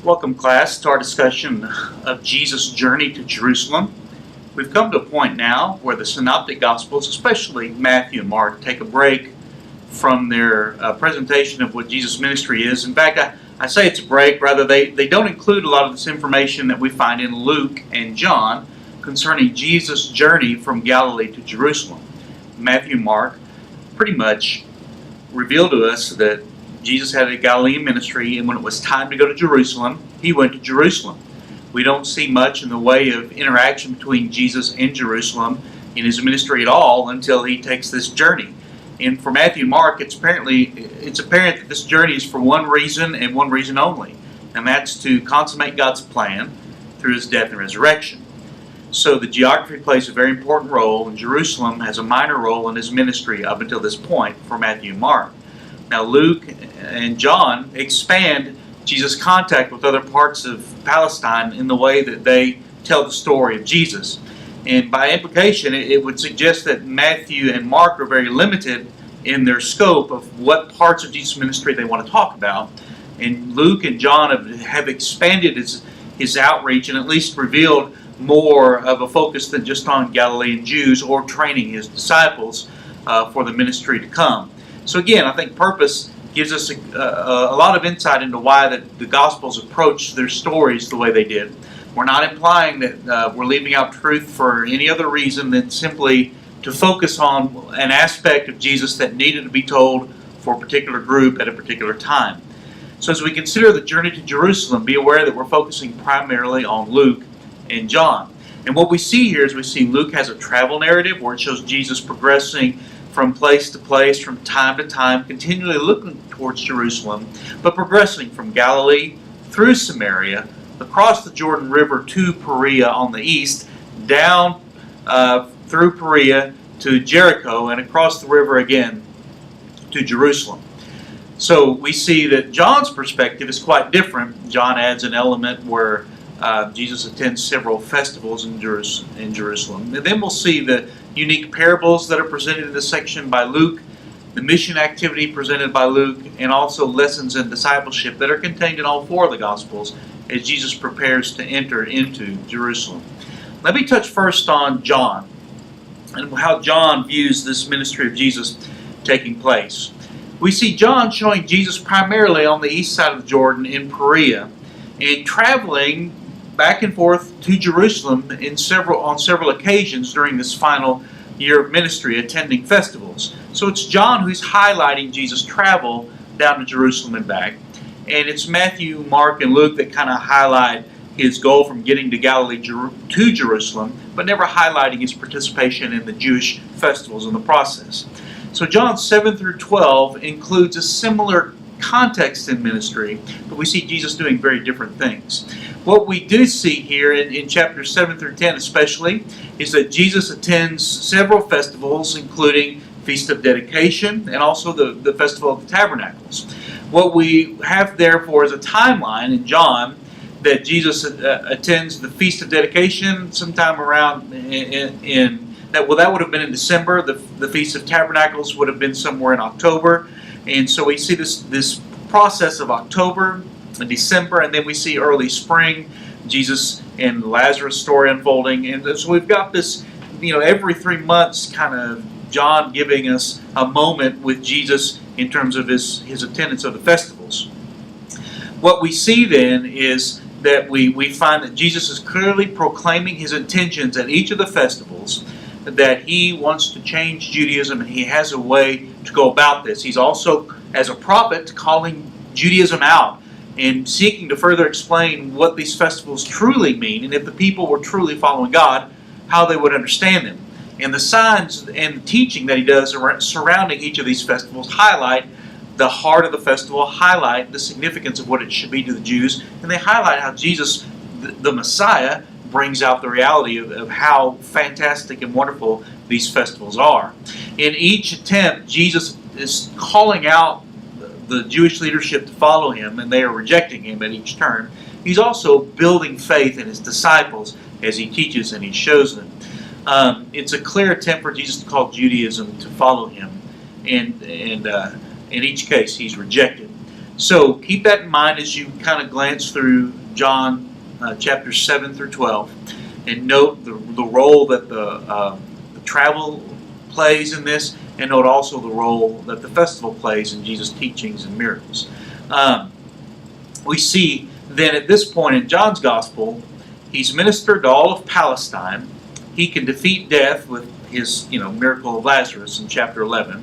Welcome, class, to our discussion of Jesus' journey to Jerusalem. We've come to a point now where the Synoptic Gospels, especially Matthew and Mark, take a break from their presentation of what Jesus' ministry is. In fact, I say it's a break. Rather, they don't include a lot of this information that we find in Luke and John concerning Jesus' journey from Galilee to Jerusalem. Matthew and Mark pretty much reveal to us that Jesus had a Galilean ministry, and when it was time to go to Jerusalem, he went to Jerusalem. We don't see much in the way of interaction between Jesus and Jerusalem in his ministry at all until he takes this journey. And for Matthew and Mark, it's apparent that this journey is for one reason and one reason only, and that's to consummate God's plan through his death and resurrection. So the geography plays a very important role, and Jerusalem has a minor role in his ministry up until this point for Matthew and Mark. Now Luke and John expand Jesus' contact with other parts of Palestine in the way that they tell the story of Jesus. And by implication, it would suggest that Matthew and Mark are very limited in their scope of what parts of Jesus' ministry they want to talk about. And Luke and John have expanded his outreach and at least revealed more of a focus than just on Galilean Jews or training his disciples for the ministry to come. So again, I think purpose gives us a lot of insight into why the Gospels approach their stories the way they did. We're not implying that we're leaving out truth for any other reason than simply to focus on an aspect of Jesus that needed to be told for a particular group at a particular time. So as we consider the journey to Jerusalem, be aware that we're focusing primarily on Luke and John. And what we see here is we see Luke has a travel narrative where it shows Jesus progressing from place to place, from time to time, continually looking towards Jerusalem, but progressing from Galilee through Samaria, across the Jordan River to Perea on the east, down through Perea to Jericho, and across the river again to Jerusalem. So we see that John's perspective is quite different. John adds an element where Jesus attends several festivals in Jerusalem. And then we'll see the unique parables that are presented in this section by Luke, the mission activity presented by Luke, and also lessons in discipleship that are contained in all four of the Gospels as Jesus prepares to enter into Jerusalem. Let me touch first on John and how John views this ministry of Jesus taking place. We see John showing Jesus primarily on the east side of the Jordan in Perea and traveling back and forth to Jerusalem on several occasions during this final year of ministry, attending festivals. So it's John who's highlighting Jesus' travel down to Jerusalem and back. And it's Matthew, Mark, and Luke that kind of highlight his goal from getting to Galilee to Jerusalem, but never highlighting his participation in the Jewish festivals in the process. So John 7 through 12 includes a similar context in ministry, but we see Jesus doing very different things. What we do see here in chapters 7 through 10 especially is that Jesus attends several festivals, including Feast of Dedication and also the Festival of the Tabernacles. What we have therefore is a timeline in John that Jesus attends the Feast of Dedication sometime around that would have been in December. The Feast of Tabernacles would have been somewhere in October. And so we see this process of October and December, and then we see early spring, Jesus and Lazarus' story unfolding. And so we've got this, every 3 months kind of John giving us a moment with Jesus in terms of his attendance of the festivals. What we see then is that we find that Jesus is clearly proclaiming his intentions at each of the festivals, that he wants to change Judaism, and he has a way to go about this. He's also, as a prophet, calling Judaism out and seeking to further explain what these festivals truly mean, and if the people were truly following God, how they would understand them. And the signs and the teaching that he does surrounding each of these festivals highlight the heart of the festival, highlight the significance of what it should be to the Jews, and they highlight how Jesus, the Messiah, brings out the reality of how fantastic and wonderful these festivals are. In each attempt, Jesus is calling out the Jewish leadership to follow him, and they are rejecting him at each turn. He's also building faith in his disciples as he teaches and he shows them. It's a clear attempt for Jesus to call Judaism to follow him, and in each case he's rejected. So keep that in mind as you kind of glance through John chapters 7 through 12, and note the role that the travel plays in this, and note also the role that the festival plays in Jesus' teachings and miracles. We see then at this point in John's Gospel, he's ministered to all of Palestine. He can defeat death with his miracle of Lazarus in chapter 11.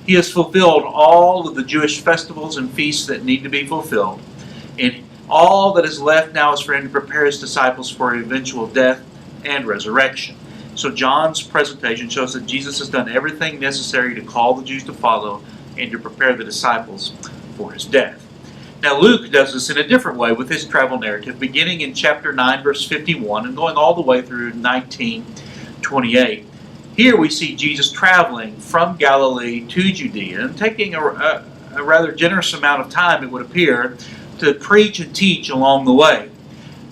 He has fulfilled all of the Jewish festivals and feasts that need to be fulfilled. And all that is left now is for him to prepare his disciples for eventual death and resurrection. So John's presentation shows that Jesus has done everything necessary to call the Jews to follow and to prepare the disciples for his death. Now Luke does this in a different way with his travel narrative, beginning in chapter 9, verse 51, and going all the way through 19:28. Here we see Jesus traveling from Galilee to Judea and taking a rather generous amount of time, it would appear, to preach and teach along the way.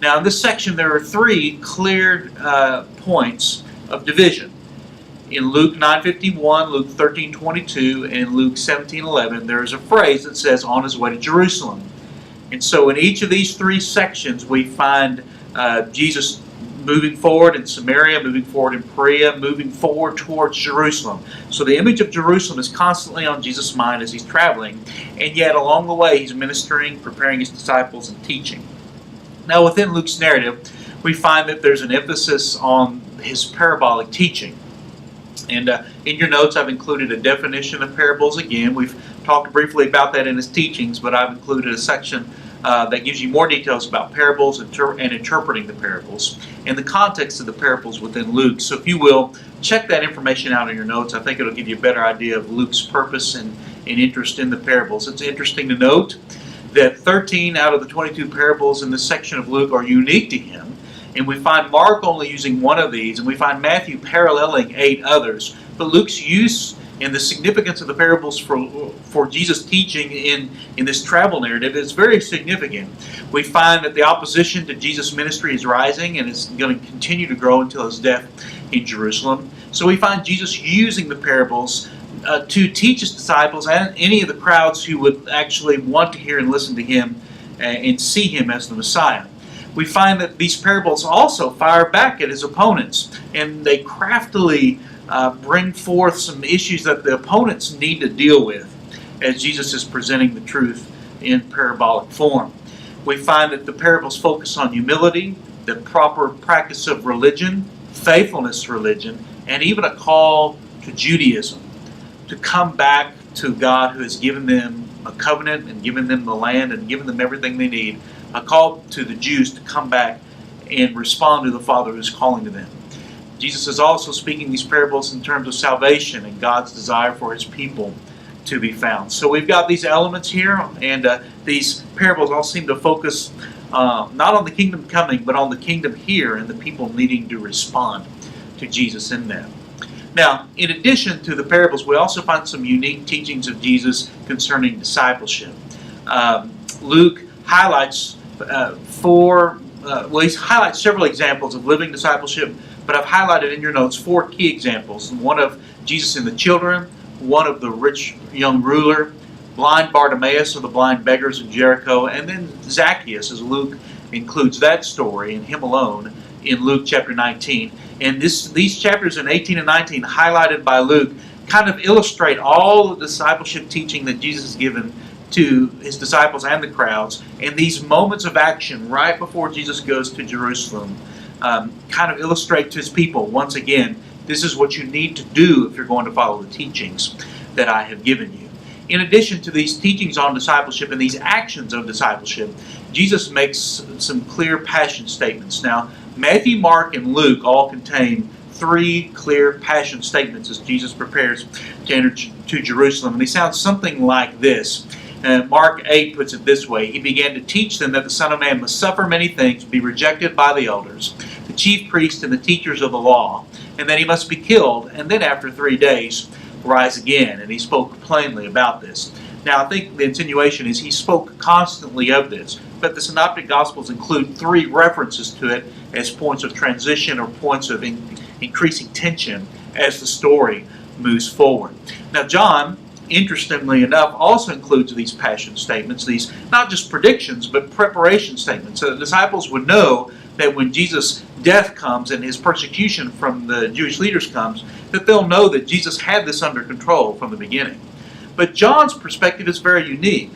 Now in this section there are three clear points of division. In Luke 9:51, Luke 13:22, and Luke 17:11, there is a phrase that says, on his way to Jerusalem. And so in each of these three sections we find Jesus moving forward in Samaria, moving forward in Perea, moving forward towards Jerusalem. So the image of Jerusalem is constantly on Jesus' mind as he's traveling, and yet along the way he's ministering, preparing his disciples, and teaching. Now within Luke's narrative, we find that there's an emphasis on his parabolic teaching. And in your notes I've included a definition of parables again. We've talked briefly about that in his teachings, but I've included a section that gives you more details about parables and interpreting the parables and the context of the parables within Luke. So if you will, check that information out in your notes. I think it'll give you a better idea of Luke's purpose and interest in the parables. It's interesting to note that 13 out of the 22 parables in this section of Luke are unique to him. And we find Mark only using one of these, and we find Matthew paralleling 8 others. But Luke's use and the significance of the parables for Jesus' teaching in this travel narrative is very significant. We find that the opposition to Jesus' ministry is rising and is going to continue to grow until his death in Jerusalem. So we find Jesus using the parables to teach his disciples and any of the crowds who would actually want to hear and listen to him and see him as the Messiah. We find that these parables also fire back at his opponents, and they craftily bring forth some issues that the opponents need to deal with as Jesus is presenting the truth in parabolic form. We find that the parables focus on humility, the proper practice of religion, faithfulness to religion, and even a call to Judaism, to come back to God who has given them a covenant and given them the land and given them everything they need. A call to the Jews to come back and respond to the Father who is calling to them. Jesus is also speaking these parables in terms of salvation and God's desire for his people to be found. So we've got these elements here, and these parables all seem to focus not on the kingdom coming, but on the kingdom here and the people needing to respond to Jesus in them. Now, in addition to the parables, we also find some unique teachings of Jesus concerning discipleship. Luke highlights he highlights several examples of living discipleship, but I've highlighted in your notes 4 key examples. One of Jesus and the children, one of the rich young ruler, blind Bartimaeus of the blind beggars in Jericho, and then Zacchaeus, as Luke includes that story and him alone in Luke chapter 19. And these chapters in 18 and 19 highlighted by Luke kind of illustrate all the discipleship teaching that Jesus has given to his disciples and the crowds, and these moments of action right before Jesus goes to Jerusalem kind of illustrate to his people, once again, this is what you need to do if you're going to follow the teachings that I have given you. In addition to these teachings on discipleship and these actions of discipleship, Jesus makes some clear passion statements. Now, Matthew, Mark, and Luke all contain 3 clear passion statements as Jesus prepares to enter to Jerusalem. And they sound something like this. Mark 8 puts it this way: he began to teach them that the Son of Man must suffer many things, be rejected by the elders, the chief priests, and the teachers of the law, and that he must be killed, and then after 3 days rise again. And he spoke plainly about this. Now, I think the insinuation is he spoke constantly of this, but the Synoptic Gospels include 3 references to it as points of transition or points of increasing tension as the story moves forward. Now, John interestingly enough, also includes these passion statements, these not just predictions, but preparation statements. So the disciples would know that when Jesus' death comes and his persecution from the Jewish leaders comes, that they'll know that Jesus had this under control from the beginning. But John's perspective is very unique.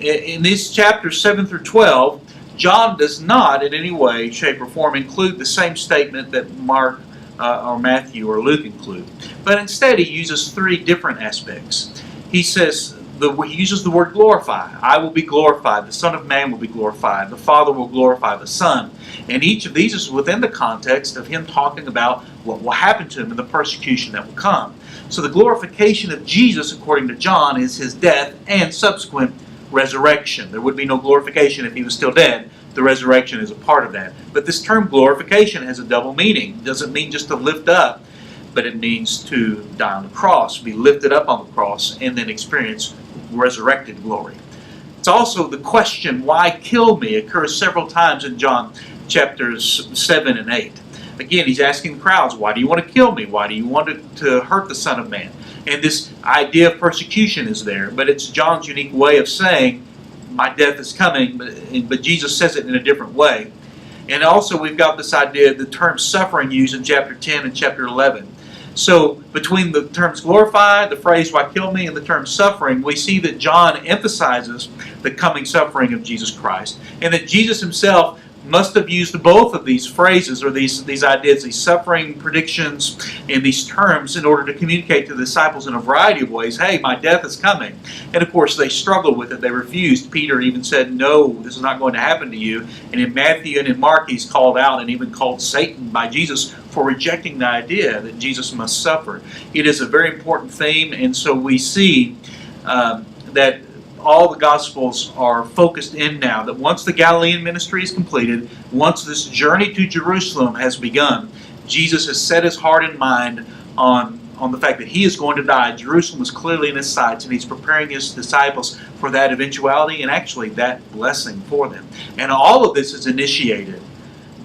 In these chapters 7 through 12, John does not in any way, shape, or form include the same statement that Mark or Matthew or Luke include. But instead he uses three different aspects. He says, he uses the word glorify. I will be glorified. The Son of Man will be glorified. The Father will glorify the Son. And each of these is within the context of him talking about what will happen to him in the persecution that will come. So the glorification of Jesus, according to John, is his death and subsequent resurrection. There would be no glorification if he was still dead. The resurrection is a part of that. But this term glorification has a double meaning. It doesn't mean just to lift up, but it means to die on the cross, be lifted up on the cross, and then experience resurrected glory. It's also the question, why kill me, occurs several times in John chapters 7 and 8. Again, he's asking the crowds, why do you want to kill me? Why do you want to hurt the Son of Man? And this idea of persecution is there, but it's John's unique way of saying, my death is coming, but Jesus says it in a different way. And also we've got this idea of the term suffering used in chapter 10 and chapter 11. So between the terms glorify, the phrase why kill me, and the term suffering, we see that John emphasizes the coming suffering of Jesus Christ, and that Jesus himself must have used both of these phrases or these ideas, these suffering predictions and these terms in order to communicate to the disciples in a variety of ways, hey, my death is coming. And of course they struggled with it. They refused. Peter even said, no, this is not going to happen to you. And in Matthew and in Mark he's called out and even called Satan by Jesus for rejecting the idea that Jesus must suffer. It is a very important theme, and so we see that all the Gospels are focused in now, that once the Galilean ministry is completed, once this journey to Jerusalem has begun, Jesus has set his heart and mind on the fact that he is going to die. Jerusalem is clearly in his sights, and he's preparing his disciples for that eventuality and actually that blessing for them. And all of this is initiated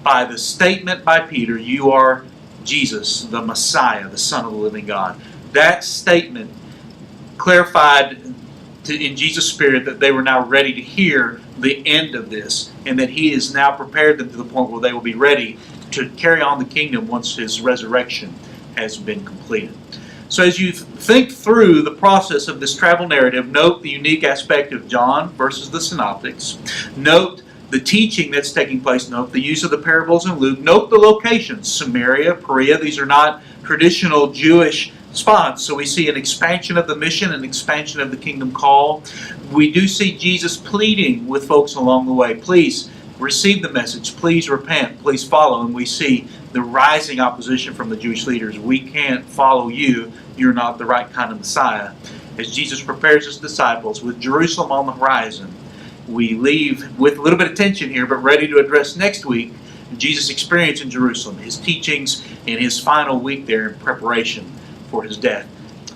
by the statement by Peter, you are Jesus, the Messiah, the Son of the living God. That statement clarified in Jesus' spirit that they were now ready to hear the end of this, and that he has now prepared them to the point where they will be ready to carry on the kingdom once his resurrection has been completed. So as you think through the process of this travel narrative, note the unique aspect of John versus the synoptics. Note the teaching that's taking place. Note the use of the parables in Luke. Note the locations, Samaria, Perea. These are not traditional Jewish spots. So we see an expansion of the mission, an expansion of the kingdom call. We do see Jesus pleading with folks along the way. Please receive the message. Please repent. Please follow. And we see the rising opposition from the Jewish leaders. We can't follow you. You're not the right kind of Messiah. As Jesus prepares his disciples with Jerusalem on the horizon, we leave with a little bit of tension here, but ready to address next week Jesus' experience in Jerusalem, his teachings, and his final week there in preparation for his death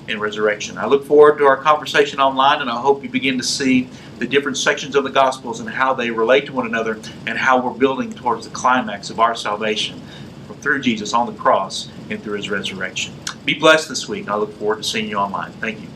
and resurrection. I look forward to our conversation online, and I hope you begin to see the different sections of the Gospels and how they relate to one another and how we're building towards the climax of our salvation through Jesus on the cross and through his resurrection. Be blessed this week. I look forward to seeing you online. Thank you.